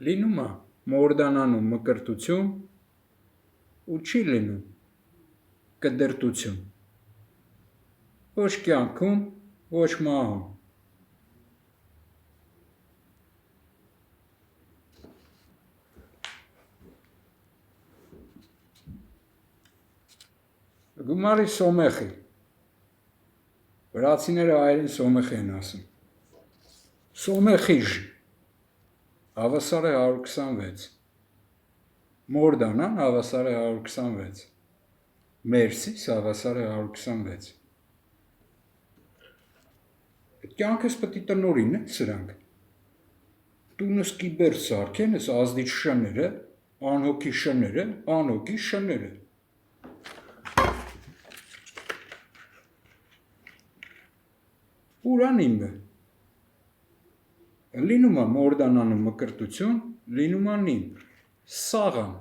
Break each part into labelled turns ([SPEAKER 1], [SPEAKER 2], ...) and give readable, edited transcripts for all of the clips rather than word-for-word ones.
[SPEAKER 1] լինում է մորդանանում մկրտություն ու չի լինում կդրտություն, ոչ կյանքում, ոչ մահում։ Գումարի սոմեխի, վրացիները հայերեն սոմեխի են ասում, սոմեխիժ, հավասար է 126, մորդանան հավասար է 126, մերսիս հավասար է 126, կյանքս պտի տնորին են սրանք, տունս կիբեր սարքեն ես ազդիչ շները, անհոգի շները, անհոգի շները, Ուրան իմը, լինում է մորդանանում մկրտություն, լինում է նիմ, սաղան,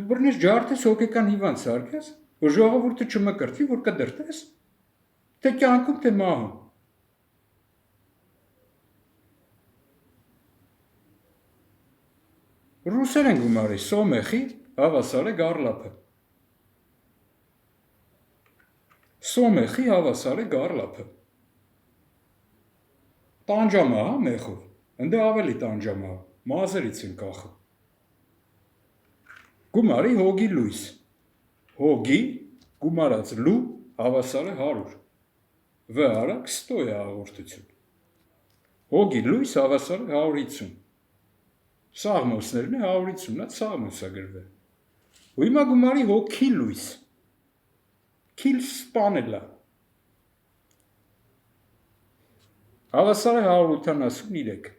[SPEAKER 1] դու բրնես ջարդես հոգեկան հիվանդ սարքես, որ ժողովուրդը չմկրտվի, որ կդրտես, թե կյանքում, թե մահում, ռուսեր են գումարի, սոմեխի հավասար է գարլապը, Սոմեխի հավասար է գարլապը, տանջամա հա մեխով, ընդե ավելի տանջամա, մազերից են կախը, գումարի հոգի լույս, հոգի գումարած լու հավասար է 100, վ արակ 100 է աղորդություն, հոգի լույս հավասար է 150, սաղմոսներն է 150, նա սաղմոսա գրվել, ու հիմա գումարի հոգի լույս, Քիլ սպանելա, հավասար է 183,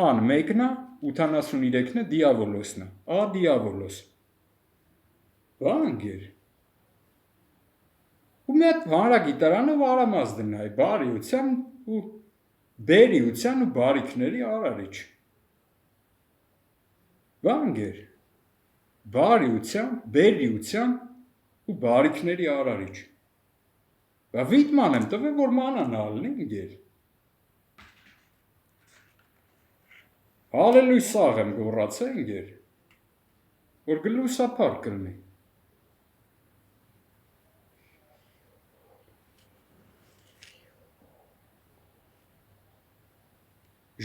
[SPEAKER 1] ան մեկնա, 83-ն է դիավոլոսնա, ա դիավոլոս, վանգեր, ու մի հատ հանրագիտարանով արամազդն է, բարիության ու բերիության ու բարիքների արարիչ, վանգեր, բարիության, բերիության ու բարիքների արարիչ, Բա վիտման եմ տվել, որ մանան ալնի ինգեր, Հալելույ սաղ եմ գորացա ինգեր, որ գլուսապար կլնի,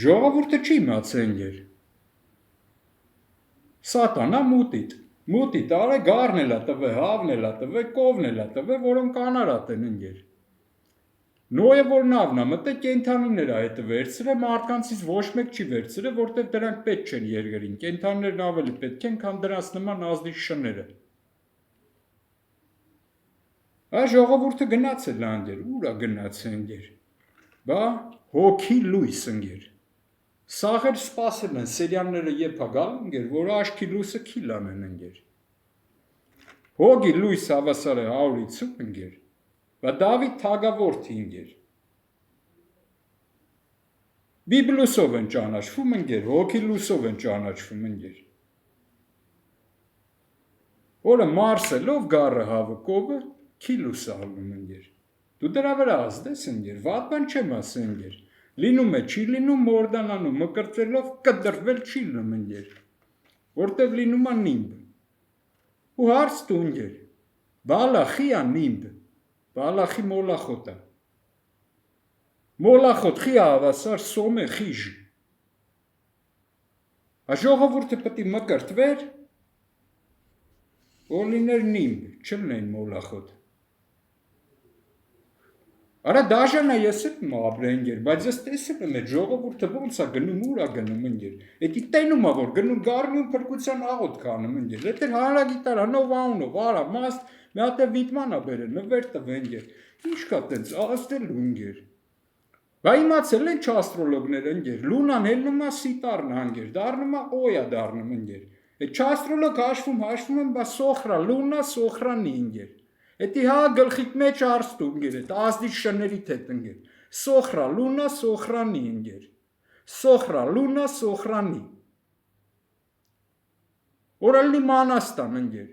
[SPEAKER 1] Ժողովուրդը չի իմացել ինգեր, Սատանա մուտիտ արե գարնելա տվե, հավնելա տվե, կովնելա տվե, որոնք անարատ են ինգեր, Նոյը որ նավնա մտե կենթանիներ այդ վերցրե, մարդկանցից ոչ մեկ չի վերցրե, որտեղ դրանք պետք չեն երգրին, կենթաններն ավելի պետք են, քան դրանց նման ազդիչ շները, Այ ժողովուրդը գնացել անգեր, ուրա գնացել ինգեր, Բա հոգի լույս ինգեր, Սաղեր սպասել են սերյանները եփա գալ ինգեր, որ աշքի լույսը քիլան են ինգեր, Հոգի լույս հավասար է 150 ինգեր, Բա Դավիթ թագավորթի ինգեր, Բիբլուսով են ճանաչվում ինգեր, հոգի լույսով են ճանաչվում ինգեր, Որը մարսելով գարը հավը կովը, քիլուս ալնում ինգեր, Դու դրա վրա ազդես ինգեր, վատ բան չեմ ասել ինգեր, Լինում է, չի լինում, մորդանանում, մկրտվելով կդրվել չի լինում ինգեր, որտև լինում է նիմբ, ու հարց դու ինգեր, բալախի ա նիմբ, բալախի մոլախոտ է, մոլախոտ խի հավասար սոմ է խիժ, ժողովուրդը պտի մկրտվեր, որ լիներ նիմբ, չլնեն մոլախոտ, Արա դաժանա ես եմ ապրենգեր, բայց ես տեսել եմ այդ ժողովուրդը ոնց է գնում, ուր է գնում ինգեր, Էդի տենում է, որ գնում գարնյուն փրկության աղոտ կանում ինգեր, Էդ էլ հանրագիտարանով անունով, արա մաս, մի հատ է վիտման է բերել, նվեր տվենգեր, Ինչ կա տենց ազդելու ինգեր, Բա իմացել են չաստրոլոգներ ինգեր, Լունան հելնում է սիտարն անգեր, դառնում է օյա դառնում ինգեր, Այդ չաստրոլոգ հաշվում են, բա սոխրա, լունա սոխրանի ինգեր, Էդի հա գլխիք մեջ արստու ինգեր, այդ ազդիչ շներիդ հետ ինգեր, Սոխրա, լունա սոխրանի ինգեր, Սոխրա, լունա սոխրանի, Որալնի մանաստան ինգեր,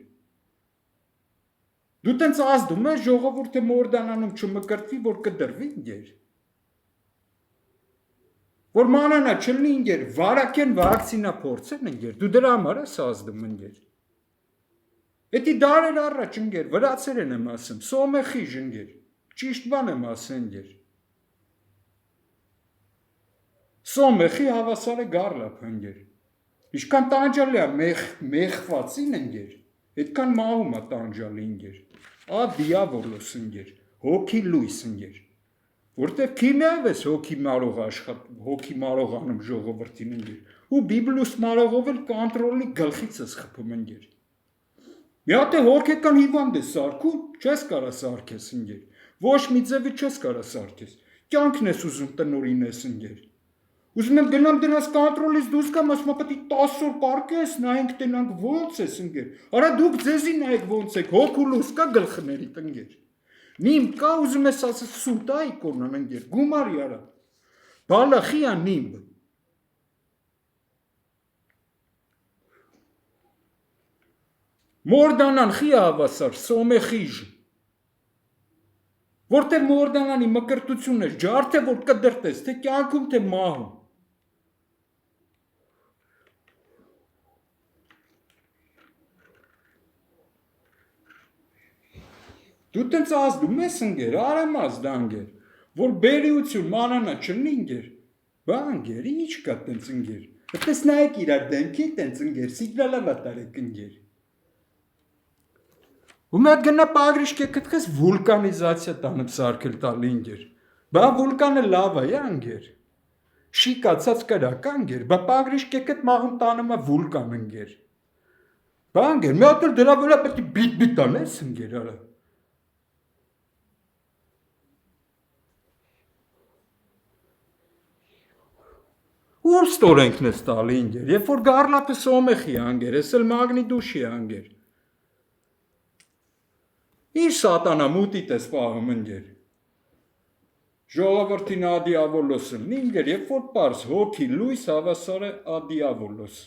[SPEAKER 1] Դու տենց ազդում ես ժողովուրդը մորդանանում չմկրտվի, որ կդրվի ինգեր, որ մանանա չլինի ինգեր, վարակեն վակցինա փորձեն ինգեր, դու դրա համար ես ազդում ինգեր։ Էդի դարեր առաջ ինգեր, վրացերեն եմ ասում, սոմեխիժ ինգեր, ճիշտ բան եմ ասեն ինգեր։ Սոմեխի հավասար է գարլապ ինգեր։ Իշքան տանջալի է մեխվածին ինգեր, այդքան մահում է տանջալի ինգեր, ա դիավոլոս ինգեր, հոգի լույս ինգեր, որտեղ քիմիայով ես հոգի մարող անում ժողովրդին ինգեր, ու բիբլուս մարողով էլ կոնտրոլի գլխից ես խփում ինգեր։ Մի հատ է հոգեկան հիվանդ է սարքում, չես կարա սարքես ինգեր, ոչ մի ձևի չես կարա սարքես, կյանքն ես ուզում տնորինես ինգեր։ Ուզում եմ գնամ դրանց կոնտրոլից դուրս գամ, ասում եմ պետք է 10 օր կարկես, նայենք տենանք ոնց ես ինգեր։ Արա դուք ձեզի նայեք ոնց եք, հոգու լույս կա գլխներիդ ինգեր։ Նիմ կա ուզում ես ասես սուտ այ կոնան ինգեր, գումարի արա։ Բալախի ա նիմ։ Մորդանան խի հավասար, սոմեխիժ։ Որտեղ մորդանանի մկրտություն ես, ջարդ է որ կդրտես, թե կյանքում թե մահում։ Դու տենց ազդում ես ինգեր, արամ ազդանգեր, որ բերիություն մանանա չլինի ինգեր, բա ինգեր, ինչ կա տենց ինգեր, այդպես նայեք իրար դեմքի տենց ինգեր, սիգնալա վատարեք ինգեր։ Ու մեկ գնա պագրիշկ է կտքես վուլկանիզացիա տանıb սարքել տալի ինգեր, բա վուլկանը լավ է ինգեր, շիկացած կրակ ինգեր, բա պագրիշկ է կտ մաղում տանում է վուլկան ինգեր, բա ինգեր, մի հատ էլ դրա վրա պետք է բիտ անես ինգեր արա։ Ուր ստորենքն ես տալի ինգեր, երբ որ գարլապը սոմեխի անգեր, ես էլ մագնի դուշի անգեր։ Իր սատանամուտիտ ես պահում ինգեր։ Ժողովրդին ադիավոլոսն ինգեր, երբ որ պարս հոգի լույս հավասար է ադիավոլոս։